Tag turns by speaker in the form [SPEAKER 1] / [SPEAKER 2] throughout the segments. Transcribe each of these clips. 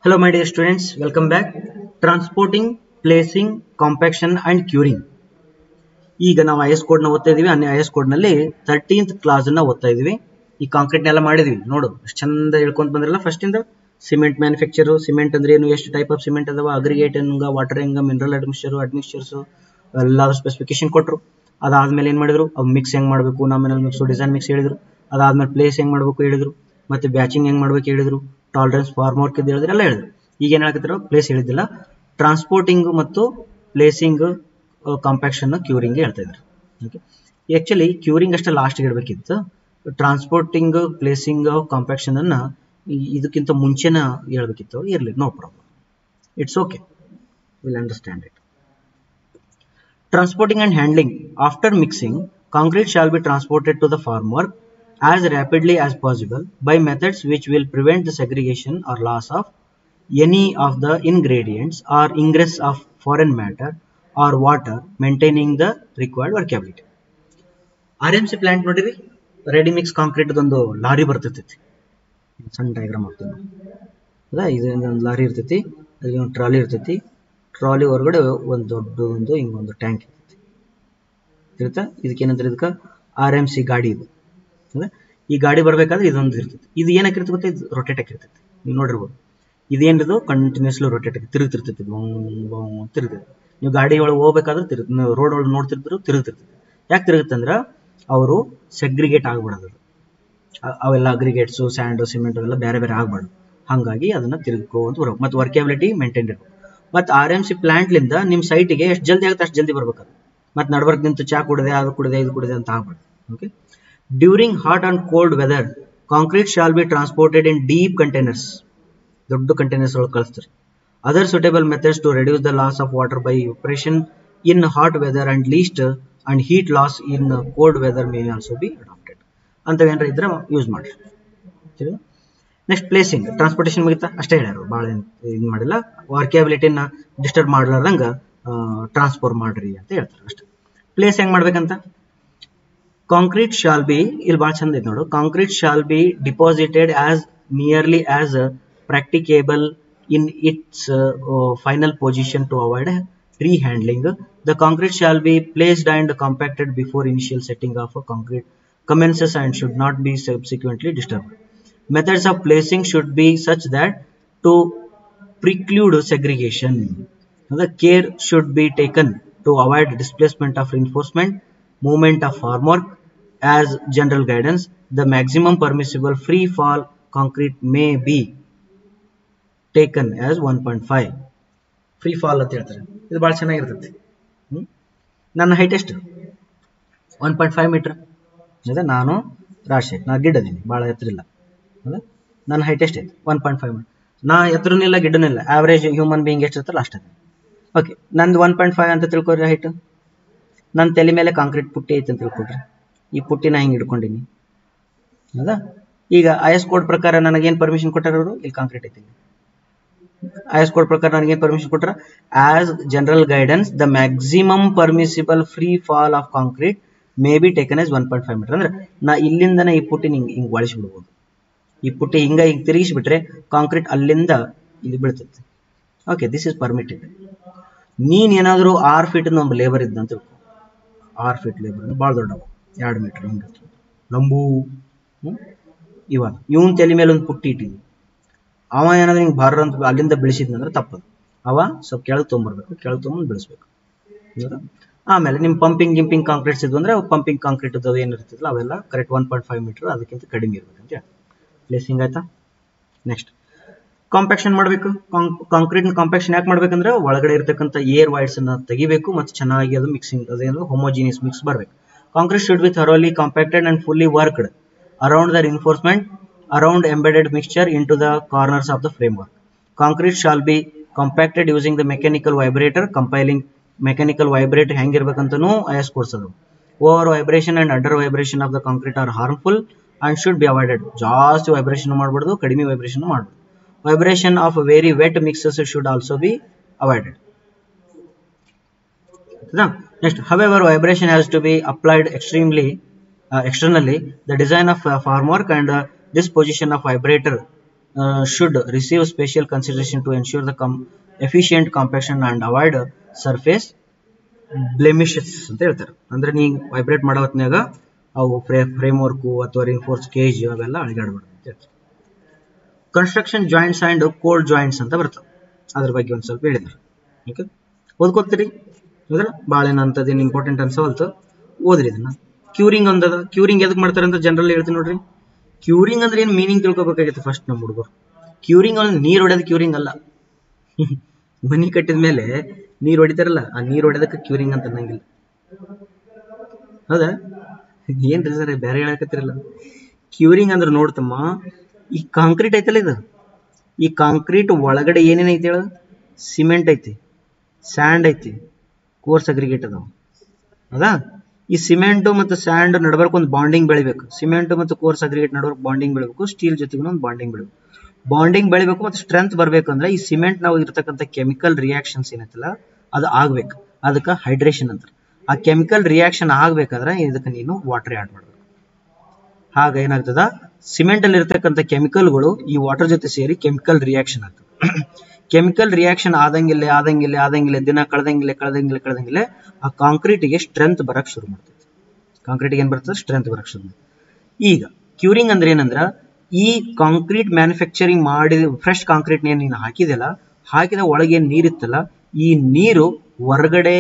[SPEAKER 1] Hello my dear students, welcome back. Transporting, placing, compaction and curing. ಈಗ ನಾವು IS code ನ ಓದ್ತಾ ಇದೀವಿ. ಐಎಸ್ ಕೋಡ್ ನಲ್ಲಿ 13th ಕ್ಲಾಸ್ ಅನ್ನ ಓದ್ತಾ ಇದೀವಿ. ಈ ಕಾಂಕ್ರೀಟ್ ನೆಲ್ಲ ಮಾಡಿದ್ವಿ ನೋಡು, ಎಷ್ಟು ಚಂದ ಹೇಳ್ಕೊಂತ ಬಂದ್ರಲ್ಲ. ಫಸ್ಟ್ ಇಂದ ಸಿಮೆಂಟ್ ಮ್ಯಾನುಫ್ಯಾಕ್ಚರ್, ಸಿಮೆಂಟ್ ಅಂದ್ರೆ ಏನು, ಎಷ್ಟು ಟೈಪ್ ಆಫ್ ಸಿಮೆಂಟ್ ಅದಾವ, ಅಗ್ರಿಗೇಟ್ ಹೆಂಗ, ವಾಟರ್ ಹೆಂಗ, ಮಿನರಲ್ ಅಡ್ಮಿಕ್ಸ್ಚರ್ಸ್ ಎಲ್ಲ ಸ್ಪೆಸಿಫಿಕೇಶನ್ ಕೊಟ್ಟರು. ಅದಾದ್ಮೇಲೆ ಏನ್ ಮಾಡಿದ್ರು, ಅವು ಮಿಕ್ಸ್ ಹೆಂಗ್ ಮಾಡಬೇಕು, ನಾಮಿನಲ್ ಮಿಕ್ಸ್, ಡಿಸೈನ್ ಮಿಕ್ಸ್ ಹೇಳಿದ್ರು. ಅದಾದ್ಮೇಲೆ ಪ್ಲೇಸ್ ಹೆಂಗ್ ಮಾಡಬೇಕು ಹೇಳಿದ್ರು, ಮತ್ತೆ ಬ್ಯಾಚಿಂಗ್ ಹೆಂಗ್ ಮಾಡ್ಬೇಕು ಹೇಳಿದ್ರು, ಟಾಲರೆನ್ಸ್ ಫಾರ್ಮ್ ವರ್ಕ್ ಇದ್ದು ಹೇಳಿದ್ರು, ಎಲ್ಲ ಹೇಳಿದ್ರು. ಈಗ ಏನ್ ಹೇಳ್ತಿದ್ರು, ಪ್ಲೇಸ್ ಹೇಳಿದ್ದಿಲ್ಲ, ಟ್ರಾನ್ಸ್ಪೋರ್ಟಿಂಗ್ ಮತ್ತು ಪ್ಲೇಸಿಂಗ್, ಕಾಂಪ್ಯಾಕ್ಷನ್, ಕ್ಯೂರಿಂಗ್ ಹೇಳ್ತಾ ಇದ್ರು. ಓಕೆ, ಆಕ್ಚುಲಿ ಕ್ಯೂರಿಂಗ್ ಅಷ್ಟೇ ಲಾಸ್ಟ್ ಇಡಬೇಕಿತ್ತು. ಟ್ರಾನ್ಸ್ಪೋರ್ಟಿಂಗ್, ಪ್ಲೇಸಿಂಗ್, ಕಾಂಪ್ಯಾಕ್ಷನ್ ಅನ್ನ ಇದಕ್ಕಿಂತ ಮುಂಚೆನ ಹೇಳ್ಬೇಕಿತ್ತು. ಇರ್ಲಿ, no problem, it's okay, will understand it. Transporting and handling. After mixing, concrete shall be transported to the formwork as rapidly as possible by methods which will prevent the segregation or loss of any of the ingredients or ingress of foreign matter or water, maintaining the required workability. RMC plant ನೋಡಿರಿ, ready mix concrete ಒಂದು lorry ಬರ್ತೈತಿ. ಸಣ್ಣ diagram ಆಗ್ತದೆ ಹೌದಾ. ಇದೊಂದು lorry ಇರ್ತೈತಿ, ಅಲ್ಲಿ ಒಂದು ಟ್ರಾಲಿ ಇರ್ತೈತಿ. ಟ್ರಾಲಿ ಹೊರಗಡೆ ಒಂದು ದೊಡ್ಡ ಹಿಂಗೊಂದು ಟ್ಯಾಂಕ್ ಇರುತ್ತೆ. ಇದಕ್ಕೇನಂದ್ರೆ ಇದಕ್ಕೆ RMC ಗಾಡಿ ಇದು. ಈ ಗಾಡಿ ಬರ್ಬೇಕಾದ್ರೆ ಇದೊಂದು ಇರ್ತೈತಿ. ಇದು ಏನಕ್ಕಿರ್ತದೆ ಗೊತ್ತಾ, ಇದು ರೊಟೇಟ್ ಆಗಿರ್ತೈತಿ. ನೀವು ನೋಡಿರ್ಬೋದು, ಇದೇನಿದು ಕಂಟಿನ್ಯೂಸ್ಲಿ ರೊಟೇಟ್ ಆಗಿ ತಿರುಗ್ತಿರ್ತೈತಿ, ತಿರುಗ್ತೈತಿ. ನೀವು ಗಾಡಿ ಒಳಗೆ ಹೋಗ್ಬೇಕಾದ್ರೆ ರೋಡ್ ಒಳಗೆ ನೋಡ್ತಿರ್ತೀರೋ ತಿರುಗ್ತಿರ್ತೈತಿ. ಯಾಕೆ ತಿರುಗುತ್ತಂದ್ರೆ ಅವರು ಸೆಗ್ರಿಗೇಟ್ ಆಗ್ಬಿಡೋದು. ಅವೆಲ್ಲ ಅಗ್ರಿಗೇಟ್ಸು, ಸ್ಯಾಂಡು, ಸಿಮೆಂಟ್ ಅವೆಲ್ಲ ಬೇರೆ ಬೇರೆ ಆಗ್ಬಾರ್ದು. ಹಾಗಾಗಿ ಅದನ್ನ ತಿರುಗ್ಕೋಂತ ಬರ್ಬೇಕು. ಮತ್ತು ವರ್ಕೇಬಿಲಿಟಿ ಮೇಂಟೈನ್ ಇರಬೇಕು. ಮತ್ತು RMC ಪ್ಲಾಂಟ್ಲಿಂದ ನಿಮ್ಮ ಸೈಟಿಗೆ ಎಷ್ಟು ಜಲ್ದಿ ಆಗುತ್ತೆ ಅಷ್ಟು ಜಲ್ದಿ ಬರ್ಬೇಕಾದ್ರೆ. ಮತ್ತು ನಡ್ಬರ್ಕ್ ನಿಂತು ಚಾ ಕುಡಿದೆ, ಅದು ಕುಡಿದೆ, ಇದು ಕುಡಿದೆ ಅಂತ ಆಗ್ಬಾರ್ದು. Okay, during hot and cold weather concrete shall be transported in deep containers. ದೊಡ್ಡ ಕಂಟೈನರ್ಸ್ ಒಳಗೆ ಕಳಿಸ್ತಾರೆ. Other suitable methods to reduce the loss of water by evaporation in hot weather and least and heat loss in cold weather may also be adapted. ಅಂತವೇನಾರ ಇದ್ರೆ use ಮಾಡಿ. ಸರಿ, next placing. Transportation ಮುಗಿತಾ, ಅಷ್ಟೇ ಹೇಳ್ಯಾರು, ಭಾಳ ಇದು ಮಾಡಿಲ್ಲ. ವರ್ಕೇಬಿಲಿಟಿನ ಡಿಸ್ಟರ್ಬ್ ಮಾಡ್ಲಾರ್ದಂಗ ಟ್ರಾನ್ಸ್ಫರ್ ಮಾಡ್ರಿ ಅಂತ ಹೇಳ್ತಾರೆ ಅಷ್ಟೇ. ಪ್ಲೇಸ್ ಹೆಂಗ್ ಮಾಡ್ಬೇಕಂತ, ಕಾಂಕ್ರೀಟ್ ಶಾಲ್ ಬಿ, ಇಲ್ಲಿ ಭಾಳ ಚಂದ ಐತೆ ನೋಡು, concrete shall be deposited as nearly as practicable in its final position to avoid rehandling. The concrete shall be placed and compacted before initial setting of a concrete commences and should not be subsequently disturbed. Methods of placing should be such that to preclude segregation. The care should be taken to avoid displacement of reinforcement, movement of formwork. As general guidance, the maximum permissible free fall concrete may be taken as 1.5. Free fall ಅಂತ ಹೇಳ್ತಾರೆ. ಇದು ಭಾಳ ಚೆನ್ನಾಗಿರ್ತೈತಿ. ನನ್ನ height ಎಷ್ಟು, 1.5 metre. ಅದೇ ನಾನು ರಾಶಿ, ನಾ ಗಿಡ್ಡದೀನಿ, ಭಾಳ ಎತ್ತರಿಲ್ಲ. ಹೌದಾ, ನನ್ನ ಹೈಟ್ ಎಷ್ಟೈತಿ, 1.5 ಮೀಟರ್. ನಾ ಎತ್ತರನಿಲ್ಲ ಗಿಡ್ಡನಿಲ್ಲ, ಆವ್ರೇಜ್ ಹ್ಯೂಮನ್ ಬೀಯಿಂಗ್ ಎಷ್ಟು ಇರ್ತಲ್ಲ ಅಷ್ಟೇ. ಓಕೆ, ನಂದು 1.5 ಅಂತ ತಿಳ್ಕೊಡ್ರಿ ಹೈಟ್. ನನ್ನ ತಲೆ ಮೇಲೆ ಕಾಂಕ್ರೀಟ್ ಪುಟ್ಟಿ ಐತೆ ಅಂತ ತಿಳ್ಕೊಡ್ರಿ. ಈ ಪುಟ್ಟಿನ ಹಿಂಗೆ ಹಿಡ್ಕೊಂಡಿನಿ. ಹೌದಾ, ಈಗ IS ಕೋಡ್ ಪ್ರಕಾರ ನನಗೇನು ಪರ್ಮಿಷನ್ ಕೊಟ್ಟಾರವರು, ಇಲ್ಲಿ ಕಾಂಕ್ರೀಟ್ ಐತಿ. IS ಕೋಡ್ ಪ್ರಕಾರ ನನಗೇನು ಪರ್ಮಿಷನ್ ಕೊಟ್ಟಾರ, as general guidance the maximum permissible free fall of concrete may be taken as 1.5 metre. ಅಂದ್ರೆ ನಾ ಇಲ್ಲಿಂದನೇ ಈ ಪುಟ್ಟಿ ಹಿಂಗೆ ಒಳಿಸ್ಬಿಡ್ಬೋದು. ಈ ಪುಟ್ಟಿ ಹಿಂಗೆ ತಿರುಗಿಸ್ಬಿಟ್ರೆ ಕಾಂಕ್ರೀಟ್ ಅಲ್ಲಿಂದ ಇಲ್ಲಿ ಬೀಳ್ತೈತಿ. Okay, this is permitted. ನೀನೇನಾದರೂ 6 ಫೀಟ್ ಒಂದು ಲೇಬರ್ ಇದ್ದಂತ ತಿಳ್ಕೊ. 6 ಫೀಟ್ ಲೇಬರ್ ಭಾಳ ದೊಡ್ಡವು, 2 ಮೀಟರ್ ಹಿಂಗೆ ಲಂಬು. ಇವಾಗ ಇವನ್ ತಲೆ ಮೇಲೆ ಒಂದು ಪುಟ್ಟಿ ಇಟ್ಟಿದ್ವಿ, ಅವ ಏನಾದ್ರೆ ಹಿಂಗೆ ಭಾರ ಅಂತ ಅಲ್ಲಿಂದ ಬೆಳೆಸಿದ್ನಂದ್ರೆ ತಪ್ಪದು. ಅವ ಸ್ವಲ್ಪ ಕೆಳಗೆ ತೊಗೊಂಬರ್ಬೇಕು, ಕೆಳಗೆ ತೊಗೊಂಡು ಬೆಳೆಸ್ಬೇಕು. ಆಮೇಲೆ ನಿಮ್ಮ ಗಿಂಪಿಂಗ್ ಕಾಂಕ್ರೀಟ್ಸ್ ಇದ್ವು ಅಂದ್ರೆ ಪಂಪಿಂಗ್ ಕಾಂಕ್ರೀಟ್ ಅದು ಏನಿರ್ತದಲ್ಲ ಅವೆಲ್ಲ ಕರೆಕ್ಟ್ 1.5 ಮೀಟರ್ ಅದಕ್ಕಿಂತ ಕಡಿಮೆ ಇರ್ಬೇಕು ಅಂತ ಹೇಳಿ. ಪ್ಲೇಸಿಂಗ್ ಆಯ್ತಾ. ನೆಕ್ಸ್ಟ್ ಕಾಂಪ್ಯಾಕ್ಷನ್ ಮಾಡಬೇಕು. ಕಾಂಕ್ರೀಟ್ ಕಾಂಪ್ಯಾಕ್ಷನ್ ಯಾಕೆ ಮಾಡ್ಬೇಕಂದ್ರೆ ಒಳಗಡೆ ಇರ್ತಕ್ಕಂಥ ಏರ್ ವೈಡ್ಸ್ ಅನ್ನ ತೆಗಿಬೇಕು ಮತ್ತು ಚೆನ್ನಾಗಿ ಅದು ಮಿಕ್ಸಿಂಗ್ ಅದೇನು ಹೋಮೋಜಿನಿಯಸ್ ಮಿಕ್ಸ್ ಬರಬೇಕು. Concrete should be thoroughly compacted and fully worked around the reinforcement around embedded mixture into the corners of the framework. Concrete shall be compacted using the mechanical vibrator. Compiling mechanical vibrator hang irbekantanu IS codes adu. Over vibration and under vibration of the concrete are harmful and should be avoided. ಜಾಸ್ತಿ vibration ಮಾಡಬಾರದು, ಕಡಿಮೆ vibration ಮಾಡಬಾರದು. Vibration of very wet mixes should also be avoided. Next, however, vibration has to be applied externally. The design of formwork and disposition of vibrator should receive special consideration to ensure the efficient compaction and avoid surface blemishes ಅಂತ ಹೇಳ್ತಾರೆ. ಅಂದ್ರೆ ನೀ vibrate ಮಾಡೋ ಹೊತ್ನ್ಯಾಗ ಅವು frame work ಅಥವಾ ರಿನ್ಫೋರ್ಸ್ cage ಅವೆಲ್ಲ ಅಳಿಗಾಡಬಾರ್ದು ಅಂತ ಹೇಳ್ತಾರೆ. Construction joints and cold joints ಅಂತ ಬರ್ತವೆ, ಅದ್ರ ಬಗ್ಗೆ ಒಂದು ಸ್ವಲ್ಪ ಹೇಳಿದ್ದಾರೆ. ಓಕೆ, ಓದ್ಕೊತೀರಿ ಅಂದ್ರೆ ಭಾಳ ಏನಂತದೇನು ಇಂಪಾರ್ಟೆಂಟ್ ಅನ್ಸವಲ್ತು, ಓದ್ರಿ ಇದನ್ನ. ಕ್ಯೂರಿಂಗ್ ಒಂದದ, ಕ್ಯೂರಿಂಗ್ ಎದಕ್ಕೆ ಮಾಡ್ತಾರೆ ಅಂತ ಜನರಲ್ ಹೇಳ್ತೀನಿ ನೋಡ್ರಿ. ಕ್ಯೂರಿಂಗ್ ಅಂದ್ರೆ ಏನು ಮೀನಿಂಗ್ ತಿಳ್ಕೊಬೇಕಾಗಿತ್ತು ಫಸ್ಟ್ ನಮ್ಮ ಹುಡುಗರು. ಕ್ಯೂರಿಂಗ್ ಅಂದ್ರೆ ನೀರು ಹೊಡೆಯೋದು ಕ್ಯೂರಿಂಗ್ ಅಲ್ಲ. ಮನಿ ಕಟ್ಟಿದ ಮೇಲೆ ನೀರು ಹೊಡಿತಾರಲ್ಲ, ಆ ನೀರು ಹೊಡೆದಕ್ಕೆ ಕ್ಯೂರಿಂಗ್ ಅಂತ ಅನ್ನಂಗಿಲ್ಲ. ಹೌದಾ? ಏನ್ರಿ ಸರ್ ಬೇರೆ ಹೇಳಕತ್ತಿರಲ್ಲ. ಕ್ಯೂರಿಂಗ್ ಅಂದ್ರೆ ನೋಡ್ತಮ್ಮ, ಈ ಕಾಂಕ್ರೀಟ್ ಐತಲ್ಲ, ಇದು ಈ ಕಾಂಕ್ರೀಟ್ ಒಳಗಡೆ ಏನೇನೈತಿ ಹೇಳ? ಸಿಮೆಂಟ್ ಐತಿ, ಸ್ಯಾಂಡ್ ಐತಿ, ಕೋರ್ಸ್ ಅಗ್ರಿಗೇಟ್ ಅದಾವ. ಹೌದಾ? ಈ ಸಿಮೆಂಟ್ ಮತ್ತು ಸ್ಯಾಂಡ್ ನಡ್ಬರ್ಕ್ ಒಂದು ಬಾಂಡಿಂಗ್ ಬೆಳಿಬೇಕು. ಸಿಮೆಂಟ್ ಮತ್ತು ಕೋರ್ಸ್ ಅಗ್ರಿಗೇಟ್ ನಡುವರ್ಕ್ ಬಾಂಡಿಂಗ್ ಬೆಳಿಬೇಕು, ಸ್ಟೀಲ್ ಜೊತೆಗೂ ಒಂದು ಬಾಂಡಿಂಗ್ ಬೆಳಿಬೇಕು. ಬಾಂಡಿಂಗ್ ಬೆಳಿಬೇಕು ಮತ್ತು ಸ್ಟ್ರೆಂತ್ ಬರ್ಬೇಕಂದ್ರೆ ಈ ಸಿಮೆಂಟ್ ನಾವು ಇರ್ತಕ್ಕಂಥ ಕೆಮಿಕಲ್ ರಿಯಾಕ್ಷನ್ಸ್ ಏನೈತಲ್ಲ ಅದು ಆಗ್ಬೇಕು. ಅದಕ್ಕೆ ಹೈಡ್ರೇಷನ್ ಅಂತಾರೆ. ಆ ಕೆಮಿಕಲ್ ರಿಯಾಕ್ಷನ್ ಆಗ್ಬೇಕಾದ್ರೆ ಇದಕ್ಕೆ ನೀನು ವಾಟರ್ ಆಡ್ ಮಾಡಬೇಕು. ಆಗ ಏನಾಗ್ತದ, ಸಿಮೆಂಟ್ ಅಲ್ಲಿ ಇರ್ತಕ್ಕಂಥ ಕೆಮಿಕಲ್ಗಳು ಈ ವಾಟರ್ ಜೊತೆ ಸೇರಿ ಕೆಮಿಕಲ್ ರಿಯಾಕ್ಷನ್ ಆಗ್ತದೆ. ಕೆಮಿಕಲ್ ರಿಯಾಕ್ಷನ್ ಆದಂಗಿಲ್ಲ ದಿನ ಕಳೆದಂಗಿಲ್ಲ ಆ ಕಾಂಕ್ರೀಟಿಗೆ ಸ್ಟ್ರೆಂತ್ ಬರಕ್ ಶುರು ಮಾಡ್ತೈತಿ. ಕಾಂಕ್ರೀಟಿಗೆ ಏನ್ ಬರ್ತದೆ? ಸ್ಟ್ರೆಂತ್ ಬರಕ್ ಶುರು ಮಾಡ್ತದೆ. ಈಗ ಕ್ಯೂರಿಂಗ್ ಅಂದ್ರೆ ಏನಂದ್ರ, ಈ ಕಾಂಕ್ರೀಟ್ ಮ್ಯಾನುಫ್ಯಾಕ್ಚರಿಂಗ್ ಮಾಡಿದ ಫ್ರೆಶ್ ಕಾಂಕ್ರೀಟ್ ನೀನು ಹಾಕಿದ ಒಳಗೆ ಏನ್ ನೀರಿತ್ತಲ್ಲ, ಈ ನೀರು ಹೊರಗಡೆ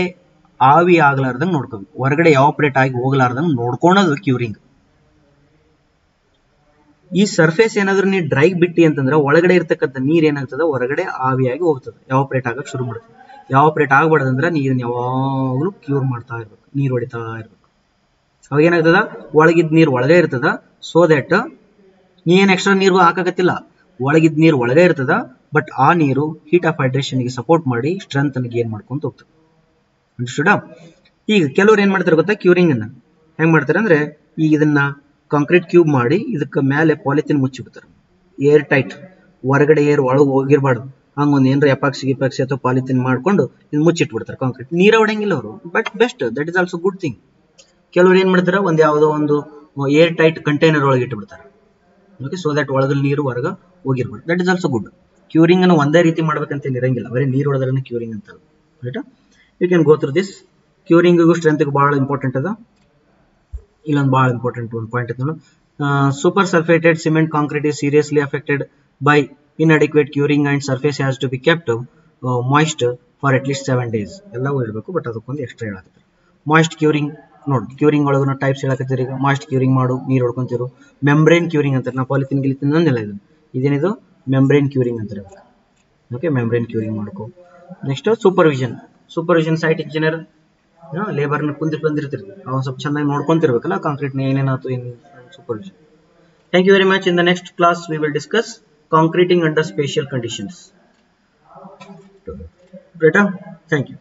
[SPEAKER 1] ಆವಿ ಆಗ್ಲಾರ್ದಂಗ್ ನೋಡ್ಕೋಬೇಕು, ಹೊರಗಡೆ ಎವಾಪರೇಟ್ ಆಗಿ ಹೋಗ್ಲಾರ್ದಂಗ್ ನೋಡ್ಕೊಳೋದು ಕ್ಯೂರಿಂಗ್. ಈ ಸರ್ಫೇಸ್ ಏನಾದ್ರು ನೀ ಡ್ರೈ ಬಿಟ್ಟಿ ಅಂತಂದ್ರೆ ಒಳಗಡೆ ಇರ್ತಕ್ಕಂಥ ನೀರ್ ಏನಾಗ್ತದೆ, ಹೊರಗಡೆ ಆವಿಯಾಗಿ ಹೋಗ್ತದೆ, ಎವಾಪರೇಟ್ ಆಗಕ್ ಶುರು ಮಾಡ್ತದೆ. ಎವಾಪರೇಟ್ ಆಗ್ಬಾರ್ದಂದ್ರೆ ನೀರನ್ನ ಯಾವಾಗ್ಲೂ ಕ್ಯೂರ್ ಮಾಡ್ತಾ ಇರ್ಬೇಕು, ನೀರ್ ಹೊಡಿತಾ ಇರ್ಬೇಕು. ಅವಾಗ ಏನಾಗ್ತದ, ಒಳಗಿದ್ ನೀರ್ ಒಳಗೆ ಇರ್ತದ. ಸೋ ದಟ್ ನೀ ಏನ್ ಎಕ್ಸ್ಟ್ರಾ ನೀರು ಹಾಕಕತ್ತಿಲ್ಲ, ಒಳಗಿದ್ ನೀರು ಒಳಗೆ ಇರ್ತದ. ಬಟ್ ಆ ನೀರು ಹೀಟ್ ಆಫ್ ಹೈಡ್ರೇಷನ್ ಗೆ ಸಪೋರ್ಟ್ ಮಾಡಿ ಸ್ಟ್ರೆಂತ್ ಗೇನ್ ಮಾಡ್ಕೊಂತ ಹೋಗ್ತದೆ. ಅಂಡರ್ಸ್ಟುಡ್? ಈಗ ಕೆಲವ್ರು ಏನ್ ಮಾಡ್ತಾರೆ ಗೊತ್ತಾ, ಕ್ಯೂರಿಂಗ್ ಅನ್ನ ಹೆಂಗ್ ಮಾಡ್ತಾರೆ ಅಂದ್ರೆ, ಈಗ ಇದನ್ನ ಕಾಂಕ್ರೀಟ್ ಕ್ಯೂಬ್ ಮಾಡಿ ಇದಕ್ಕೆ ಮೇಲೆ ಪಾಲಿಥಿನ್ ಮುಚ್ಚಿಬಿಡ್ತಾರೆ, ಏರ್ ಟೈಟ್, ಹೊರಗಡೆ ಏರ್ ಒಳಗೆ ಹೋಗಿರ್ಬಾರ್ದು. ಹಂಗೊಂದು ಏನ್ರ ಎಪಾಕ್ಸಿ ಅಥವಾ ಪಾಲಿಥಿನ್ ಮಾಡ್ಕೊಂಡು ಇದು ಮುಚ್ಚಿಟ್ಬಿಡ್ತಾರೆ ಕಾಂಕ್ರೀಟ್. ನೀರ ಹೊಡಂಗಿಲ್ಲ ಅವರು, but best, that is also good thing. ಕೆಲವ್ರು ಏನ್ ಮಾಡ್ತಾರೆ, ಒಂದ್ ಯಾವುದೋ ಒಂದು ಏರ್ ಟೈಟ್ ಕಂಟೈನರ್ ಒಳಗೆ ಇಟ್ಬಿಡ್ತಾರೆ. ಓಕೆ, ಸೊ ದಟ್ ಒಳಗಲ್ಲಿ ನೀರು ಹೊರಗೆ ಹೋಗಿರ್ಬಾರ್ದು. That is also good. Curing ಅನ್ನು ಒಂದೇ ರೀತಿ ಮಾಡ್ಬೇಕಂತ ಇರಂಗಿಲ್ಲ, ಬರೀ ನೀರು ಹೊಡೆದ್ರೆ ಕ್ಯೂರಿಂಗ್ ಅಂತ. Right, you can go through this. ಕ್ಯೂರಿಂಗಿಗೂ ಸ್ಟ್ರೆಂತ್ಗೂ ಬಹಳ ಇಂಪಾರ್ಟೆಂಟ್ ಅದ. ಇಲ್ಲೊಂದು ಬಹಳ ಇಂಪಾರ್ಟೆಂಟ್ ಒಂದು ಪಾಯಿಂಟ್ ಇತ್ತು. Super sulphated cement concrete is seriously affected by inadequate curing and surface has to be kept moist for at least 7 days. ಎಲ್ಲವೂ ಇರಬೇಕು, ಬಟ್ ಅದಕ್ಕೊಂದು ಎಕ್ಸ್ಟ್ರಾ ಹೇಳಕತ್ತಾರೆ. ಮಾಯಿಸ್ಟ್ ಕ್ಯೂರಿಂಗ್ ನೋಡಿ, ಕ್ಯೂರಿಂಗ್ ಒಳಗೂ ಟೈಪ್ಸ್ ಹೇಳಕತ್ತೀರಿ. ಈಗ ಮಾಯಿಸ್ಟ್ ಕ್ಯೂರಿಂಗ್ ಮಾಡು, ನೀರು ಹೊಡ್ಕೊಂತಿರು. ಮೆಂಬ್ರೇನ್ ಕ್ಯೂರಿಂಗ್ ಅಂತಾರೆ. ನಾವು ಪಾಲಿಥಿನ್ ಗಿಲಿಥಿನ್ ಅಂದಿಲ್ಲ, ಇದೇನಿದು ಮೆಂಬ್ರೇನ್ ಕ್ಯೂರಿಂಗ್ ಅಂತಾರೆ. ಓಕೆ, ಮೆಂಬ್ರೇನ್ ಕ್ಯೂರಿಂಗ್ ಮಾಡ್ಕೊ. ನೆಕ್ಸ್ಟ್ ಸೂಪರ್ವಿಷನ್ ಸೈಟ್ ಇಂಜಿನಿಯರ್ ಲೇಬರ್ನ ಕುಂದಿಟ್ಟು ಬಂದಿರ್ತೀರಿ, ಅವ್ನು ಸ್ವಲ್ಪ ಚೆನ್ನಾಗಿ ನೋಡ್ಕೊಂತಿರ್ಬೇಕಲ್ಲ ಕಾಂಕ್ರೀಟ್ನ ಏನೇನಾಯ್ತು ಏನು supervision. Thank you very much. In the next class we will discuss concreting under special conditions. Better? Thank you.